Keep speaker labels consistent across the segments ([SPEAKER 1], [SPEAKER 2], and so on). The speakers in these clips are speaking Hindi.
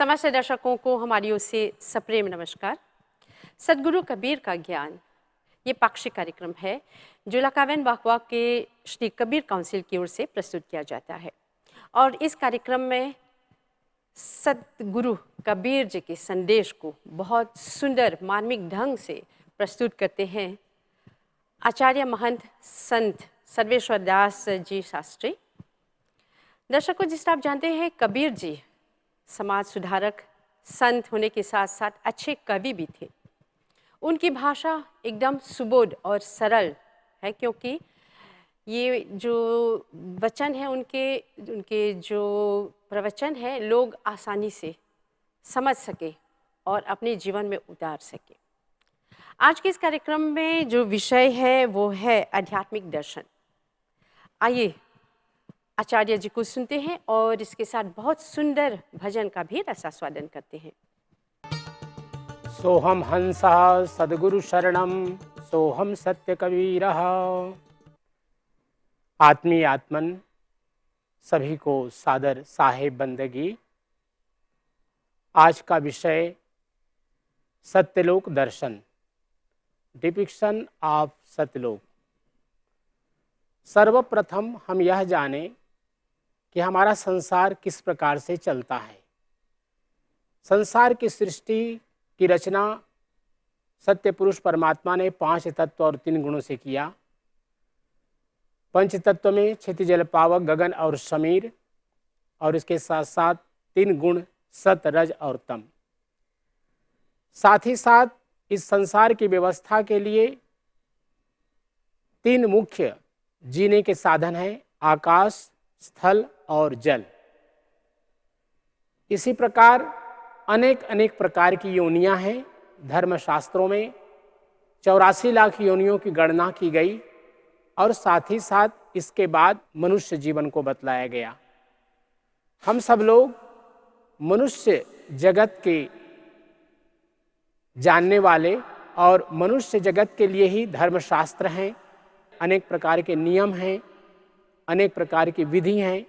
[SPEAKER 1] समस्त दर्शकों को हमारी ओर से सप्रेम नमस्कार। सदगुरु कबीर का ज्ञान ये पाक्षिक कार्यक्रम है जो लकावैन वाकवा के श्री कबीर काउंसिल की ओर से प्रस्तुत किया जाता है और इस कार्यक्रम में सदगुरु कबीर जी के संदेश को बहुत सुंदर मार्मिक ढंग से प्रस्तुत करते हैं आचार्य महंत संत सर्वेश्वर दास जी शास्त्री। दर्शकों, जिस तरह आप जानते हैं कबीर जी समाज सुधारक संत होने के साथ साथ अच्छे कवि भी थे। उनकी भाषा एकदम सुबोध और सरल है क्योंकि ये जो वचन है उनके जो प्रवचन है लोग आसानी से समझ सके और अपने जीवन में उतार सके। आज के इस कार्यक्रम में जो विषय है वो है आध्यात्मिक दर्शन। आइए आचार्य जी को सुनते हैं और इसके साथ बहुत सुंदर भजन का भी रसास्वादन करते हैं।
[SPEAKER 2] सोहम हंसः सद्गुरु शरणम सोहम सत्य कबीरः। आत्मीय आत्मन सभी को सादर साहेब बंदगी। आज का विषय सत्यलोक दर्शन, डिपिक्शन ऑफ सत्यलोक। सर्वप्रथम हम यह जानें कि हमारा संसार किस प्रकार से चलता है। संसार की सृष्टि की रचना सत्य पुरुष परमात्मा ने 5 तत्व और 3 गुणों से किया। पंच तत्व में क्षिति जल पावक गगन और समीर और इसके साथ साथ 3 गुण सत रज और तम। साथ ही साथ इस संसार की व्यवस्था के लिए 3 मुख्य जीने के साधन हैं, आकाश, स्थल और जल। इसी प्रकार अनेक प्रकार की योनियां हैं। धर्मशास्त्रों में 84 लाख योनियों की गणना की गई और साथ ही साथ इसके बाद मनुष्य जीवन को बतलाया गया। हम सब लोग मनुष्य जगत के जानने वाले और मनुष्य जगत के लिए ही धर्मशास्त्र हैं। अनेक प्रकार के नियम हैं, अनेक प्रकार की विधि हैं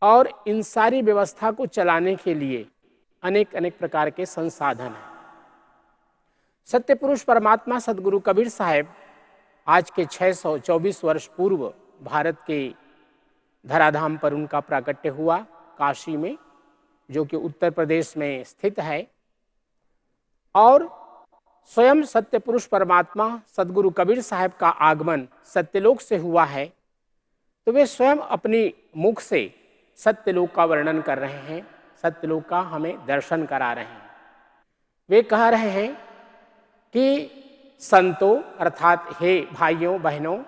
[SPEAKER 2] और इन सारी व्यवस्था को चलाने के लिए अनेक प्रकार के संसाधन हैं। सत्य पुरुष परमात्मा सदगुरु कबीर साहब आज के 624 वर्ष पूर्व भारत के धराधाम पर उनका प्राकट्य हुआ, काशी में, जो कि उत्तर प्रदेश में स्थित है। और स्वयं सत्य पुरुष परमात्मा सदगुरु कबीर साहब का आगमन सत्यलोक से हुआ है, तो वे स्वयं अपनी मुख से सत्यलोक का वर्णन कर रहे हैं, सत्यलोक का हमें दर्शन करा रहे हैं। वे कह रहे हैं कि संतों अर्थात हे भाइयों बहनों,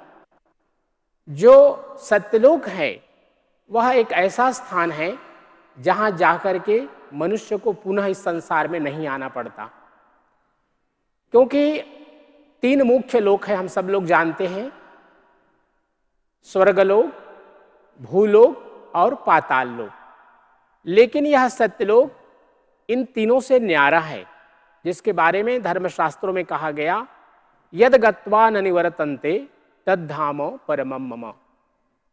[SPEAKER 2] जो सत्यलोक है वह एक ऐसा स्थान है जहां जाकर के मनुष्य को पुनः इस संसार में नहीं आना पड़ता। क्योंकि 3 मुख्य लोक है, हम सब लोग जानते हैं, स्वर्गलोक, भूलोक और पाताल लोक। लेकिन यह सत्यलोक इन तीनों से न्यारा है, जिसके बारे में धर्मशास्त्रों में कहा गया यद गत्वा न निवर्तन्ते तद्धामो परमम मम।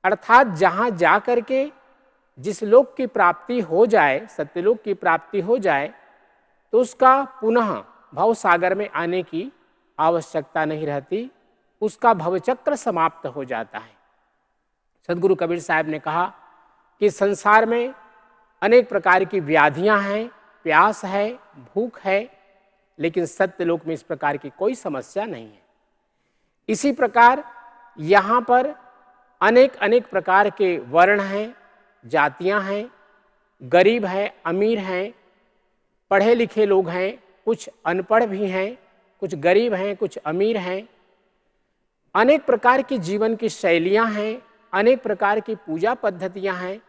[SPEAKER 2] अर्थात जहां जाकर के जिस लोक की प्राप्ति हो जाए, सत्यलोक की प्राप्ति हो जाए, तो उसका पुनः भव सागर में आने की आवश्यकता नहीं रहती, उसका भवचक्र समाप्त हो जाता है। सदगुरु कबीर साहब ने कहा कि संसार में अनेक प्रकार की व्याधियां हैं, प्यास है, भूख है, लेकिन सत्यलोक में इस प्रकार की कोई समस्या नहीं है। इसी प्रकार यहाँ पर अनेक प्रकार के वर्ण हैं, जातियां हैं, गरीब हैं, अमीर हैं, पढ़े लिखे लोग हैं, कुछ अनपढ़ भी हैं, कुछ गरीब हैं, कुछ अमीर हैं। अनेक प्रकार की जीवन की शैलियां हैं, अनेक प्रकार की पूजा पद्धतियां हैं,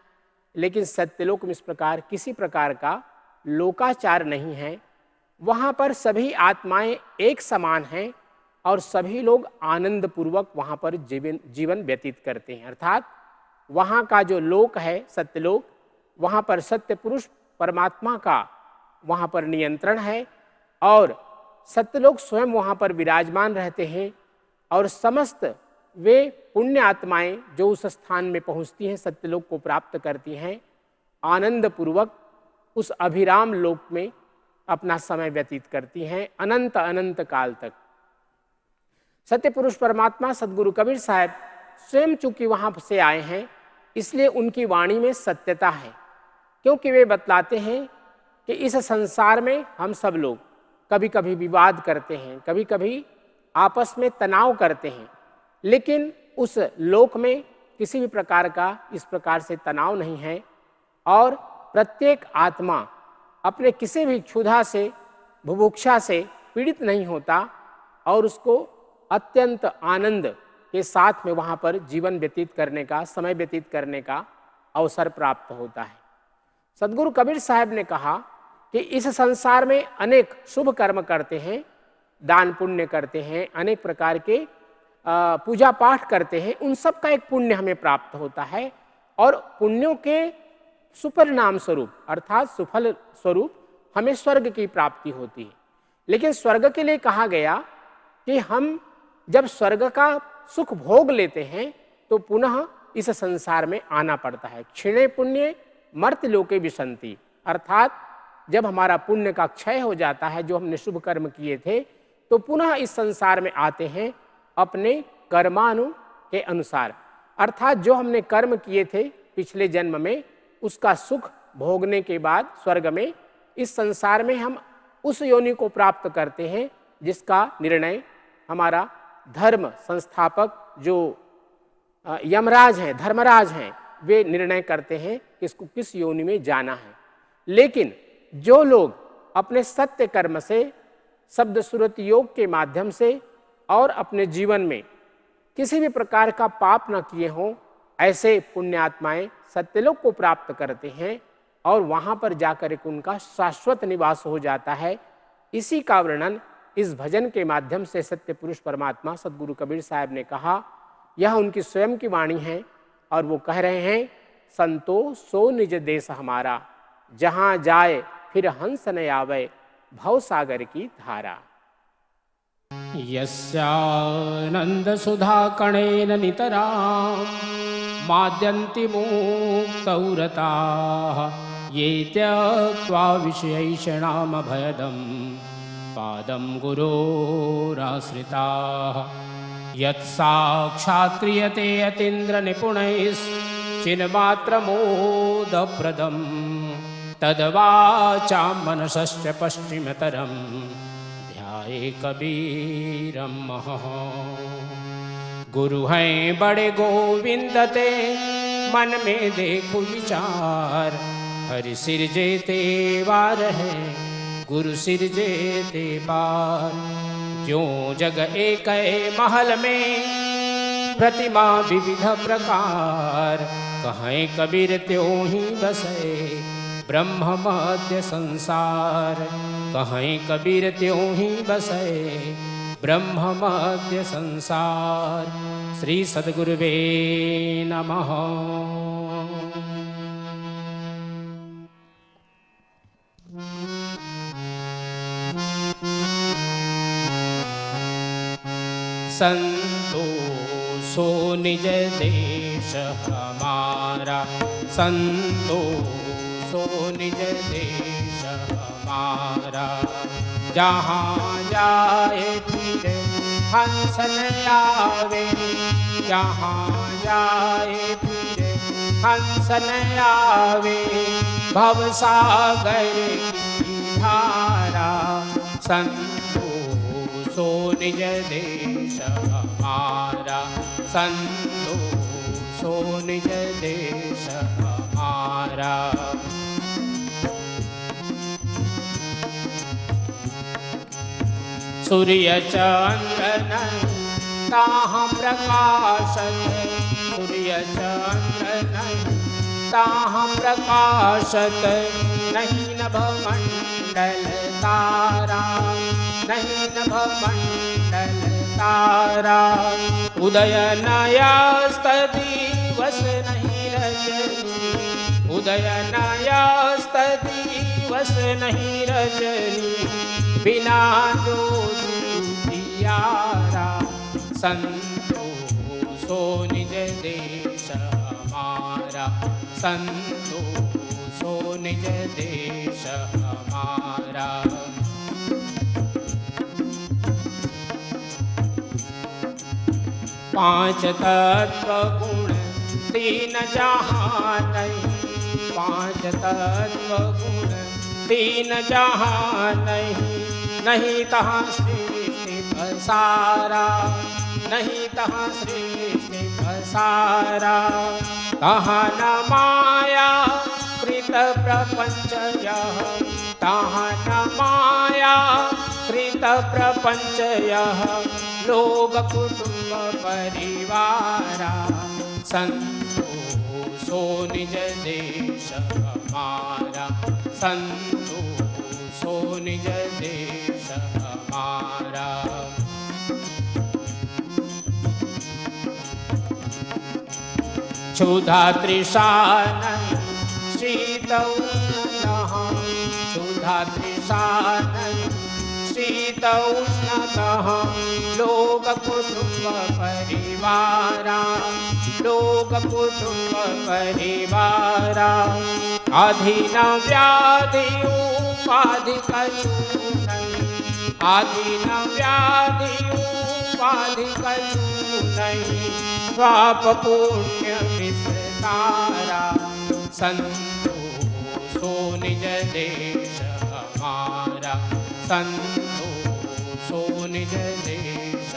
[SPEAKER 2] लेकिन सत्यलोक में इस प्रकार किसी प्रकार का लोकाचार नहीं है। वहाँ पर सभी आत्माएं एक समान हैं और सभी लोग आनंद पूर्वक वहाँ पर जीवन व्यतीत करते हैं। अर्थात वहाँ का जो लोक है सत्यलोक, वहाँ पर सत्य पुरुष परमात्मा का वहाँ पर नियंत्रण है और सत्यलोक स्वयं वहाँ पर विराजमान रहते हैं और समस्त वे पुण्य आत्माएं जो उस स्थान में पहुँचती हैं, सत्यलोक को प्राप्त करती हैं, आनंद पूर्वक उस अभिराम लोक में अपना समय व्यतीत करती हैं अनंत अनंत काल तक। सत्य पुरुष परमात्मा सदगुरु कबीर साहब स्वयं चूंकि वहाँ से आए हैं, इसलिए उनकी वाणी में सत्यता है, क्योंकि वे बतलाते हैं कि इस संसार में हम सब लोग कभी कभी विवाद करते हैं, कभी कभी आपस में तनाव करते हैं, लेकिन उस लोक में किसी भी प्रकार का इस प्रकार से तनाव नहीं है और प्रत्येक आत्मा अपने किसी भी क्षुधा से, बुभुक्षा से पीड़ित नहीं होता और उसको अत्यंत आनंद के साथ में वहाँ पर जीवन व्यतीत करने का, समय व्यतीत करने का अवसर प्राप्त होता है। सदगुरु कबीर साहब ने कहा कि इस संसार में अनेक शुभ कर्म करते हैं, दान पुण्य करते हैं, अनेक प्रकार के पूजा पाठ करते हैं, उन सब का एक पुण्य हमें प्राप्त होता है और पुण्यों के सुपरिणाम स्वरूप अर्थात सुफल स्वरूप हमें स्वर्ग की प्राप्ति होती है। लेकिन स्वर्ग के लिए कहा गया कि हम जब स्वर्ग का सुख भोग लेते हैं तो पुनः इस संसार में आना पड़ता है। क्षीणे पुण्य मर्त्यलोके विसंति, अर्थात जब हमारा पुण्य का क्षय हो जाता है, जो हमने शुभ कर्म किए थे, तो पुनः इस संसार में आते हैं अपने कर्मानु के अनुसार, अर्थात जो हमने कर्म किए थे पिछले जन्म में उसका सुख भोगने के बाद स्वर्ग में इस संसार में हम उस योनि को प्राप्त करते हैं जिसका निर्णय हमारा धर्म संस्थापक जो यमराज हैं, धर्मराज हैं, वे निर्णय करते हैं कि इसको किस योनि में जाना है। लेकिन जो लोग अपने सत्य कर्म से, शब्द सुरत योग के माध्यम से और अपने जीवन में किसी भी प्रकार का पाप न किए हों, ऐसे पुण्यात्माएं सत्यलोक को प्राप्त करते हैं और वहाँ पर जाकर एक उनका शाश्वत निवास हो जाता है। इसी का वर्णन इस भजन के माध्यम से सत्य पुरुष परमात्मा सदगुरु कबीर साहब ने कहा। यह उनकी स्वयं की वाणी है और वो कह रहे हैं, संतो सो निज देश हमारा, जहाँ जाए फिर हंस न आवे भव सागर की धारा।
[SPEAKER 3] यस्यानंद सुधा कणेन नितरां माद्यन्ति मुक्तौरताः ये त्यक्त्वा विषयैषणामभयदं पादं गुरोराश्रिताः। यत्साक्षात् क्रियते अतीन्द्रनिपुणैश्चिन्मात्रमोदप्रदं तद्वाचां मनसश्च पश्चिमतरं ध्याये कबीरं महः। गुरु हैं बड़े गोविंद ते मन में देखो विचार, हरि सिर जेते वार है गुरु सिर जेते पार। ज्यों जग एक महल में प्रतिमा विविध प्रकार, कहें कबीर त्यों ही बसे ब्रह्म मध्य संसार। कहें कबीर त्यों ही बसे ब्रह्म मध्य संसार। श्री सद्गुरुवे नमः। संतोषो निज देश हमारा, संतोषो निज देश हमारा। जहाँ जाए फिर हंस न आवे, जहाँ जाए फिर हंस न आवे भव सागर की धारा। संतोषो निज देश हमारा, संतोषो निज देश हमारा। सूर्य चंद्र नहीं ताहं प्रकाशत, सूर्य चंद्र नहीं ताहं प्रकाशत। नहीं नभ मंडल तारा, नहीं नभ मंडल तारा। उदय नयास्त दिवस नहीं रजनी, उदय नयास्त दिवस नहीं रजनी। बिना ज्योति उजियारा, संतोषो निज देश हमारा, संतोषो सो निज देश हमारा। पांच तत्व गुण तीन जहान, पांच तत्व गुण तीन जहान, नहीं तहाँ सृष्टि पसारा, नहीं तहाँ सृष्टि पसारा। तहाँ न माया कृत प्रपंच यह, तहाँ न माया कृत प्रपंच यह, लोग कुटुंब परिवारा। संतोषो निज देश हमारा, संतोषो निज देश हमारा। क्षुधा तृषा नहीं शीत उष्णतः, क्षुधा तृषा नहीं शीत उष्णतः, लोक कुटुंब परिवारा, लोक कुटुंब परिवारा। अधीन व्याधि उपाधि कछु नहीं, अधीन व्याधि उपाधि कछु नहीं, पाप पुण्य विस्तारा। संतोषो निज देश हमारा, संतोषो निज देश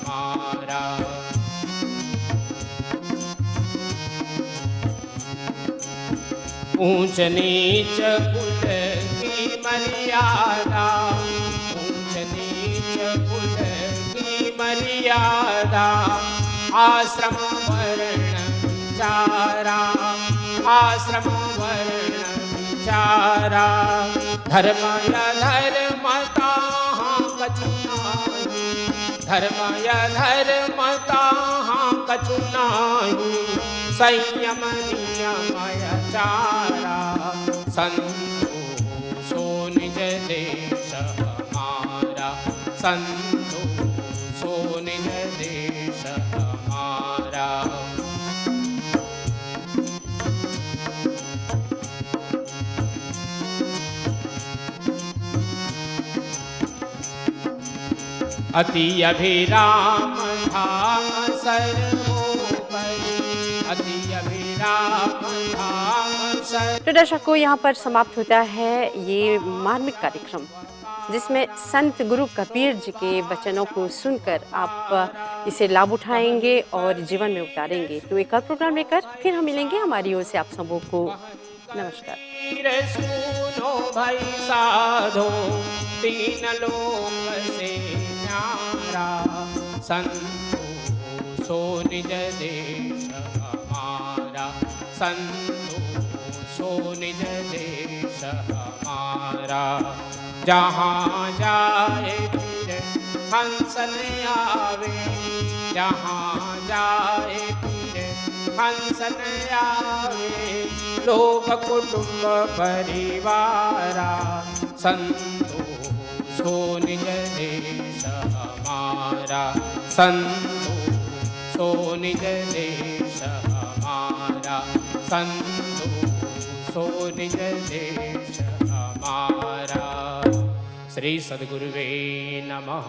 [SPEAKER 3] हमारा। ऊंच नीच कुल की मर्यादा, ऊंच नीच कुल की मर्यादा। आश्रम वर्ण विचारा, आश्रम वर्ण विचारा। धर्म या धर्मता कछु नाही, धर्म या धर्मता कछु नाही, संयम नियम चारा। संतोषो निज देश हमारा, संतोषो निज देश हमारा। अति अभिराम धाम सर्वोपरि, अति अभिराम धाम सर्व।
[SPEAKER 1] तो दर्शकों, यहाँ पर समाप्त होता है ये मार्मिक कार्यक्रम, जिसमें संत गुरु कबीर जी के वचनों को सुनकर आप इसे लाभ उठाएंगे और जीवन में उतारेंगे। तो एक और प्रोग्राम लेकर फिर हम मिलेंगे। हमारी ओर से आप सबों को नमस्कार।
[SPEAKER 3] सुनो भाई साधो, तीन लोक से न्यारा। संतोषो निज देश हमारा, संतोषो निज देश हमारा। जहाँ जाए फिर हंस न आवे, जहाँ जाए फिर हंस न आवे, लोक कुटुंब परिवारा। संतोषो निज देश हमारा, संतोषो निज देश हमारा, संतोषो निज देश हमारा। श्री सद्गुरुवे नमः।